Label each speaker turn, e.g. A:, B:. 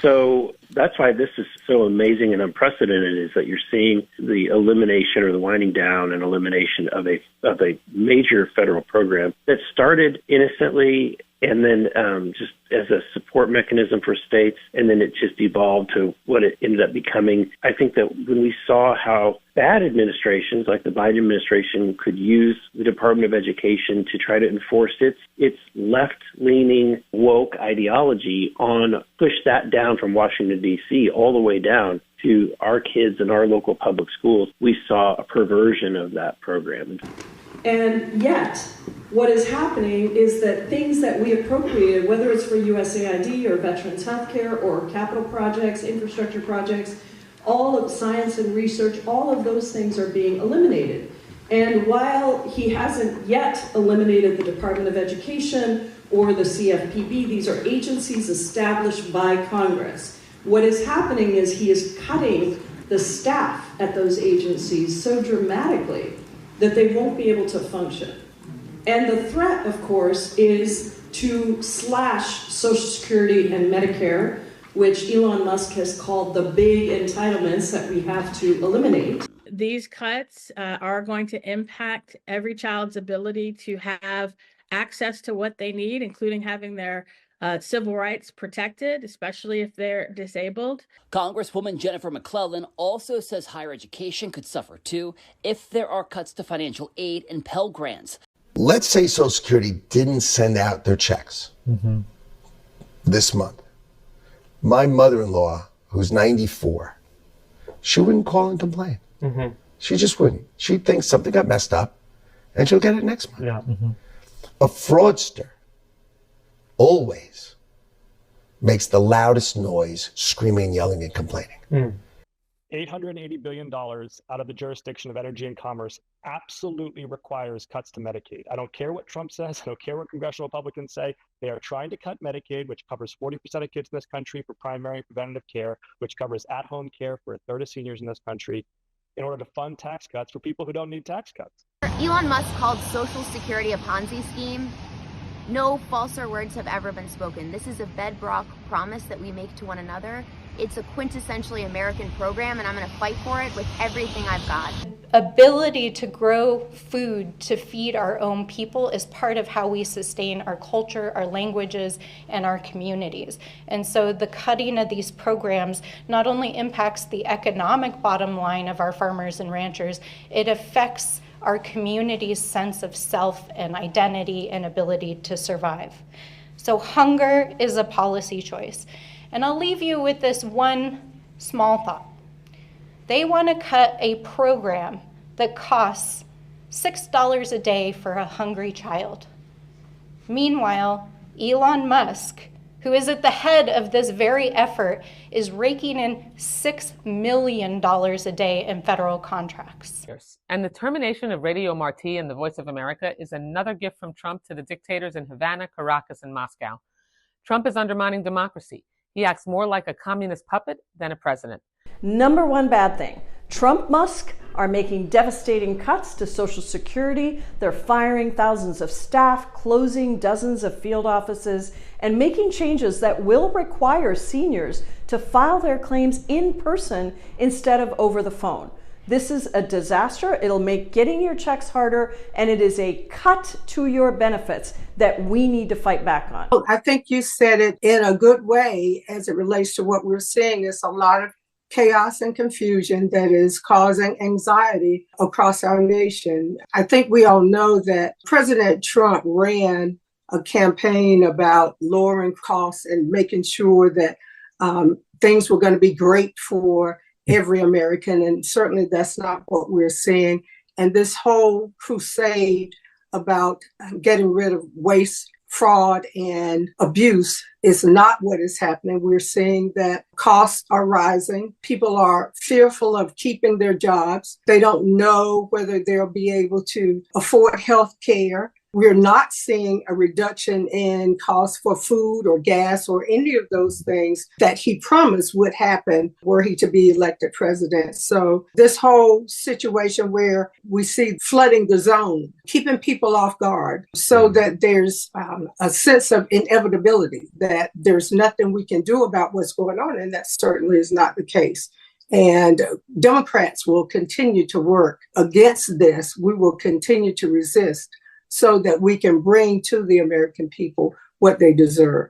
A: So that's why this is so amazing and unprecedented, is that you're seeing the elimination or the winding down and elimination of a major federal program that started innocently and then just as a support mechanism for states, and then it just evolved to what it ended up becoming. I think that when we saw how bad administrations like the Biden administration could use the Department of Education to try to enforce its left-leaning woke ideology push that down from Washington, D.C. all the way down to our kids in our local public schools, we saw a perversion of that program.
B: And yet, what is happening is that things that we appropriated, whether it's for USAID or veterans healthcare or capital projects, infrastructure projects, all of science and research, all of those things are being eliminated. And while he hasn't yet eliminated the Department of Education or the CFPB, these are agencies established by Congress. What is happening is he is cutting the staff at those agencies so dramatically that they won't be able to function. And the threat, of course, is to slash Social Security and Medicare, which Elon Musk has called the big entitlements that we have to eliminate.
C: These cuts are going to impact every child's ability to have access to what they need, including having their civil rights protected, especially if they're disabled.
D: Congresswoman Jennifer McClellan also says higher education could suffer too if there are cuts to financial aid and Pell Grants.
E: Let's say Social Security didn't send out their checks this month. My mother-in-law, who's 94, she wouldn't call and complain. She just wouldn't. She'd think something got messed up, and she'll get it next month.
F: Yeah.
E: A fraudster always makes the loudest noise, screaming, yelling, and complaining.
F: $880 billion out of the jurisdiction of energy and commerce absolutely requires cuts to Medicaid. I don't care what Trump says. I don't care what congressional Republicans say. They are trying to cut Medicaid, which covers 40% of kids in this country for primary and preventative care, which covers at-home care for a third of seniors in this country, in order to fund tax cuts for people who don't need tax cuts.
G: Elon Musk called Social Security a Ponzi scheme. No falser words have ever been spoken. This is a bedrock promise that we make to one another. It's a quintessentially American program, and I'm going to fight for it with everything I've got.
H: Ability to grow food to feed our own people is part of how we sustain our culture, our languages, and our communities. And so the cutting of these programs not only impacts the economic bottom line of our farmers and ranchers, it affects our community's sense of self and identity and ability to survive. So hunger is a policy choice. And I'll leave you with this one small thought. They want to cut a program that costs $6 a day for a hungry child. Meanwhile, Elon Musk, who is at the head of this very effort, is raking in $6 million a day in federal contracts.
I: And the termination of Radio Marti and the Voice of America is another gift from Trump to the dictators in Havana, Caracas, and Moscow. Trump is undermining democracy. He acts more like a communist puppet than a president.
B: Number one bad thing, Trump, Musk are making devastating cuts to Social Security. They're firing thousands of staff, closing dozens of field offices, and making changes that will require seniors to file their claims in person instead of over the phone. This is a disaster. It'll make getting your checks harder, and it is a cut to your benefits that we need to fight back on.
J: I think you said it in a good way as it relates to what we're seeing. Is a lot of chaos and confusion that is causing anxiety across our nation. I think we all know that President Trump ran a campaign about lowering costs and making sure that things were going to be great for every American. And certainly that's not what we're seeing. And this whole crusade about getting rid of waste, fraud, and abuse is not what is happening. We're seeing that costs are rising. People are fearful of keeping their jobs. They don't know whether they'll be able to afford health care. We're not seeing a reduction in costs for food or gas or any of those things that he promised would happen were he to be elected president. So this whole situation where we see flooding the zone, keeping people off guard so that there's a sense of inevitability, that there's nothing we can do about what's going on. And that certainly is not the case. And Democrats will continue to work against this. We will continue to resist so that we can bring to the American people what they deserve.